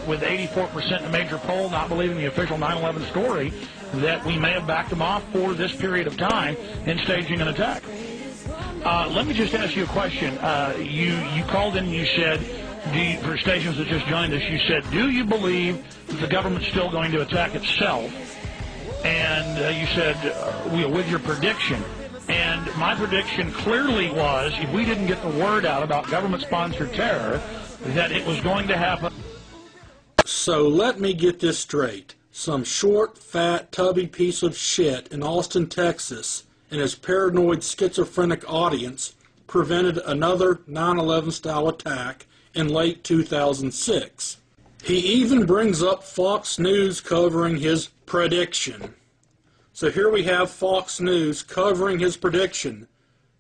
With 84% in the major poll not believing the official 9/11 story, that we may have backed them off for this period of time in staging an attack. Let me just ask you a question. You called in and you said, for stations that just joined us, you said, do you believe that the government's still going to attack itself? And you said, with your prediction. And my prediction clearly was, if we didn't get the word out about government-sponsored terror, that it was going to happen. So let me get this straight. Some short, fat, tubby piece of shit in Austin, Texas, and his paranoid schizophrenic audience prevented another 9/11 style attack in late 2006. He even brings up Fox News covering his prediction. So here we have Fox News covering his prediction.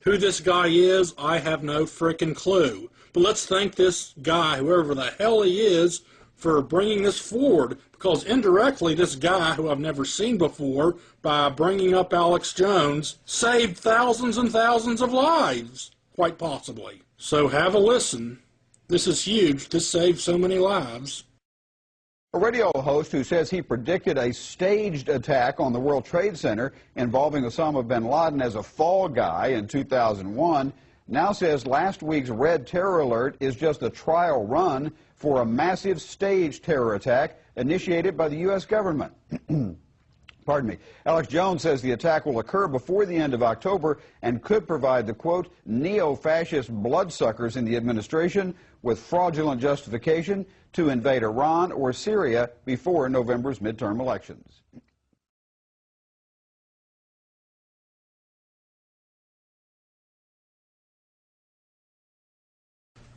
Who this guy is, I have no frickin' clue. But let's thank this guy, whoever the hell he is, for bringing this forward, because indirectly this guy, who I've never seen before, by bringing up Alex Jones, saved thousands and thousands of lives, quite possibly. So have a listen. This is huge. This saved so many lives. A radio host who says he predicted a staged attack on the World Trade Center involving Osama bin Laden as a fall guy in 2001 now says last week's Red Terror Alert is just a trial run for a massive staged terror attack initiated by the U.S. government. Pardon me. Alex Jones says the attack will occur before the end of October and could provide the, quote, neo-fascist bloodsuckers in the administration with fraudulent justification to invade Iran or Syria before November's midterm elections.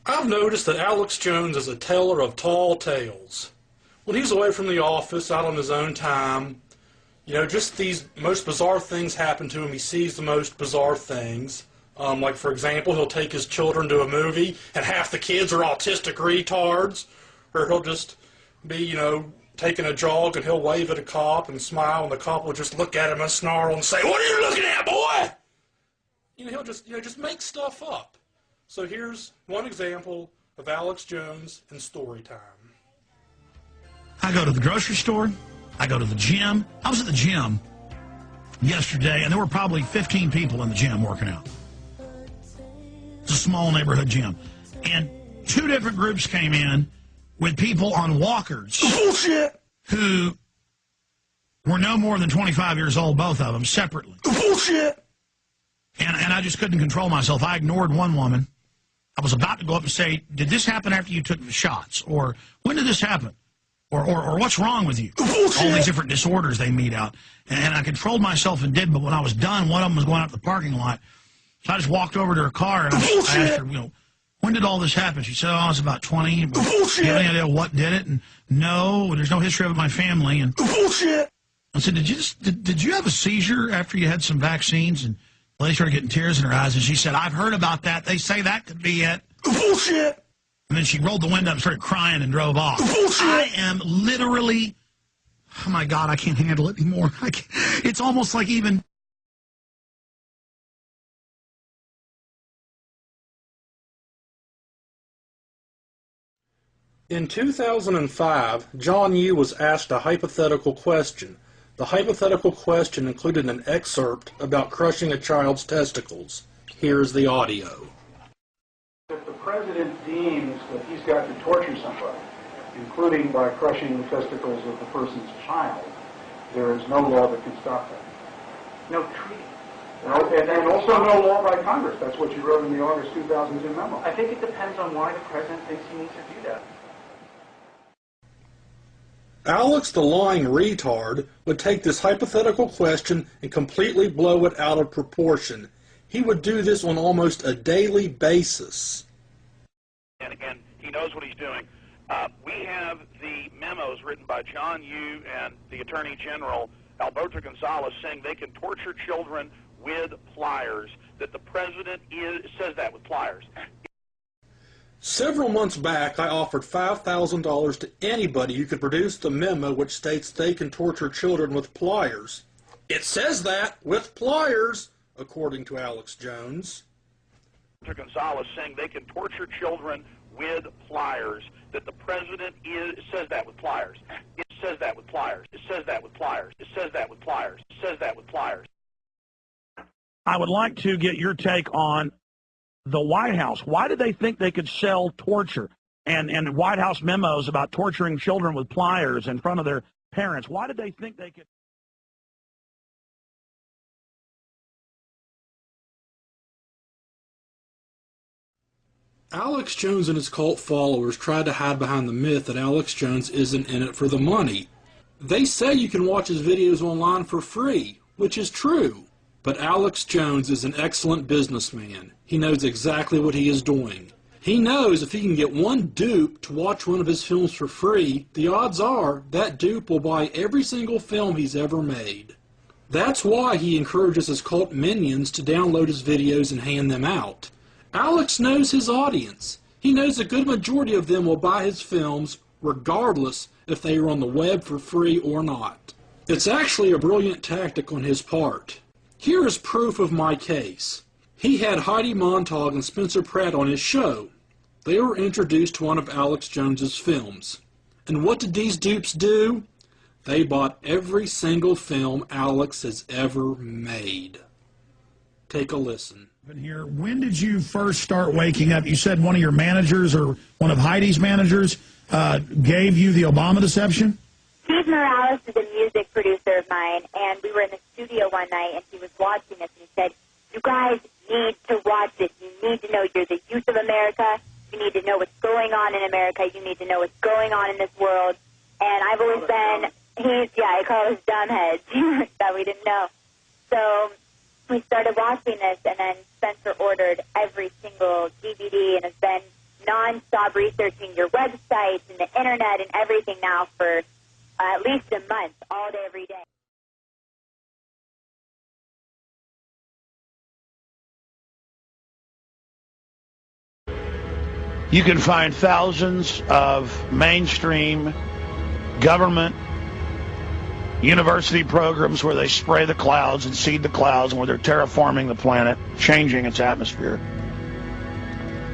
I've noticed that Alex Jones is a teller of tall tales. When he's away from the office, out on his own time, you know, just these most bizarre things happen to him. He sees the most bizarre things. Like, for example, he'll take his children to a movie, and half the kids are autistic retards. Or he'll just be, you know, taking a jog, and he'll wave at a cop and smile, and the cop will just look at him and snarl and say, "What are you looking at, boy?" You know, he'll just make stuff up. So here's one example of Alex Jones in story time. I go to the grocery store. I go to the gym. I was at the gym yesterday, and there were probably 15 people in the gym working out. It's a small neighborhood gym. And two different groups came in with people on walkers. Bullshit! Who were no more than 25 years old, both of them, separately. Bullshit! And I just couldn't control myself. I ignored one woman. I was about to go up and say, did this happen after you took the shots? Or when did this happen? Or what's wrong with you? Bullshit. All these different disorders they meet out. And I controlled myself and did, but when I was done, one of them was going out to the parking lot. So I just walked over to her car and I asked her, you know, when did all this happen? She said, oh, I was about 20. But do you have any idea what did it? And no, there's no history of it in my family. And Bullshit. I said, did you have a seizure after you had some vaccines? And the lady started getting tears in her eyes, and she said, I've heard about that. They say that could be it. Bullshit. And then she rolled the window and started crying and drove off. Bullshit. I am literally, oh my God, I can't handle it anymore. It's almost like even... In 2005, John Yoo was asked a hypothetical question. The hypothetical question included an excerpt about crushing a child's testicles. Here's the audio. If the president deems that he's got to torture somebody, including by crushing the testicles of the person's child, there is no law that can stop that. No treaty. And also no law by Congress. That's what you wrote in the August 2002 memo. I think it depends on why the president thinks he needs to do that. Alex the lying retard would take this hypothetical question and completely blow it out of proportion. He would do this on almost a daily basis. And he knows what he's doing. We have the memos written by John Yoo and the Attorney General, Alberto Gonzales, saying they can torture children with pliers, that the president says that with pliers. Several months back, I offered $5,000 to anybody who could produce the memo which states they can torture children with pliers. It says that, with pliers, according to Alex Jones. Gonzales saying they can torture children with pliers, that the president says that with pliers. It says that with pliers. It says that with pliers. It says that with pliers. It says that with pliers. I would like to get your take on the White House. Why did they think they could sell torture and White House memos about torturing children with pliers in front of their parents? Why did they think they could? Alex Jones and his cult followers tried to hide behind the myth that Alex Jones isn't in it for the money. They say you can watch his videos online for free, which is true. But Alex Jones is an excellent businessman. He knows exactly what he is doing. He knows if he can get one dupe to watch one of his films for free, the odds are that dupe will buy every single film he's ever made. That's why he encourages his cult minions to download his videos and hand them out. Alex knows his audience. He knows a good majority of them will buy his films regardless if they are on the web for free or not. It's actually a brilliant tactic on his part. Here is proof of my case. He had Heidi Montag and Spencer Pratt on his show. They were introduced to one of Alex Jones's films. And what did these dupes do? They bought every single film Alex has ever made. Take a listen. Here, when did you first start waking up? You said one of your managers or one of Heidi's managers gave you the Obama deception? Steve Morales is a music producer of mine, and we were in the studio one night, and he was watching us, and he said, "You guys need to watch this. You need to know you're the youth of America. You need to know what's going on in America. You need to know what's going on in this world." And I've always been, I call us dumbheads that we didn't know. So we started watching this, and then Spencer ordered every single DVD and has been nonstop researching your websites and the internet and everything now for at least a month, all day, every day. You can find thousands of mainstream government university programs where they spray the clouds and seed the clouds and where they're terraforming the planet, changing its atmosphere.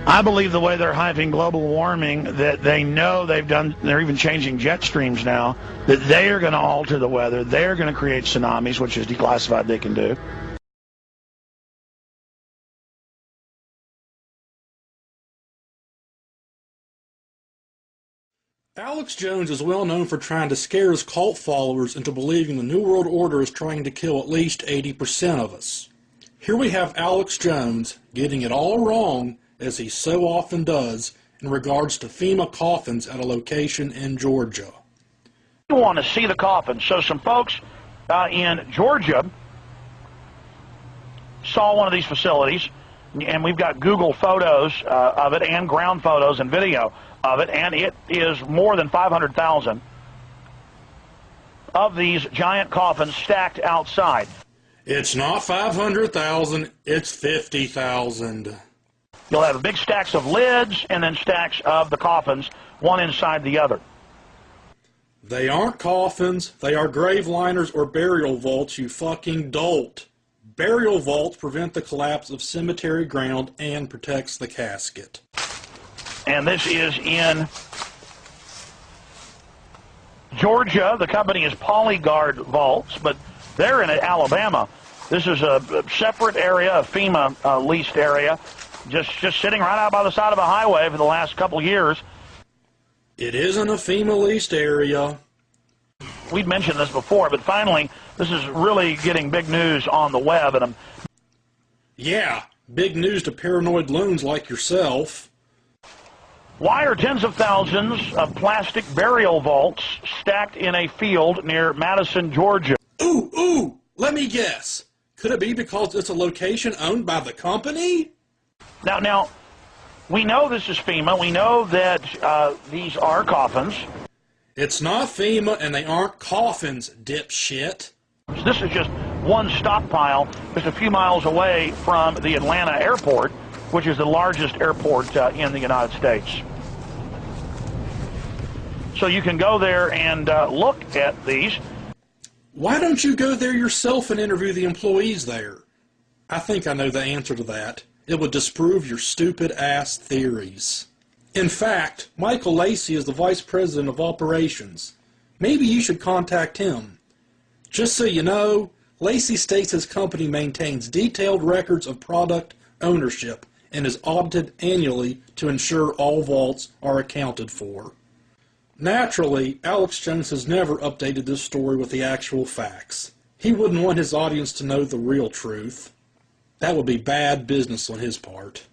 I believe the way they're hyping global warming, that they know they're even changing jet streams now, that they are going to alter the weather, they're going to create tsunamis, which is declassified they can do. Alex Jones is well known for trying to scare his cult followers into believing the New World Order is trying to kill at least 80% of us. Here we have Alex Jones getting it all wrong, as he so often does, in regards to FEMA coffins at a location in Georgia. You want to see the coffins. So some folks in Georgia saw one of these facilities, and we've got Google photos of it and ground photos and video of it, and it is more than 500,000 of these giant coffins stacked outside. It's not 500,000, it's 50,000. You'll have big stacks of lids and then stacks of the coffins, one inside the other. They aren't coffins, they are grave liners or burial vaults, you fucking dolt. Burial vaults prevent the collapse of cemetery ground and protects the casket. And this is in Georgia. The company is Polyguard Vaults, but they're in Alabama. This is a separate area, a FEMA leased area, just sitting right out by the side of a highway for the last couple years. It isn't a FEMA leased area. We'd mentioned this before, but finally, this is really getting big news on the web. And yeah, big news to paranoid loons like yourself. Why are tens of thousands of plastic burial vaults stacked in a field near Madison, Georgia? Ooh, let me guess. Could it be because it's a location owned by the company? Now, we know this is FEMA. We know that these are coffins. It's not FEMA, and they aren't coffins, dipshit. This is just one stockpile just a few miles away from the Atlanta airport, which is the largest airport in the United States. So you can go there and look at these. Why don't you go there yourself and interview the employees there? I think I know the answer to that. It would disprove your stupid-ass theories. In fact, Michael Lacey is the Vice President of Operations. Maybe you should contact him. Just so you know, Lacey states his company maintains detailed records of product ownership and is audited annually to ensure all vaults are accounted for. Naturally, Alex Jones has never updated this story with the actual facts. He wouldn't want his audience to know the real truth. That would be bad business on his part.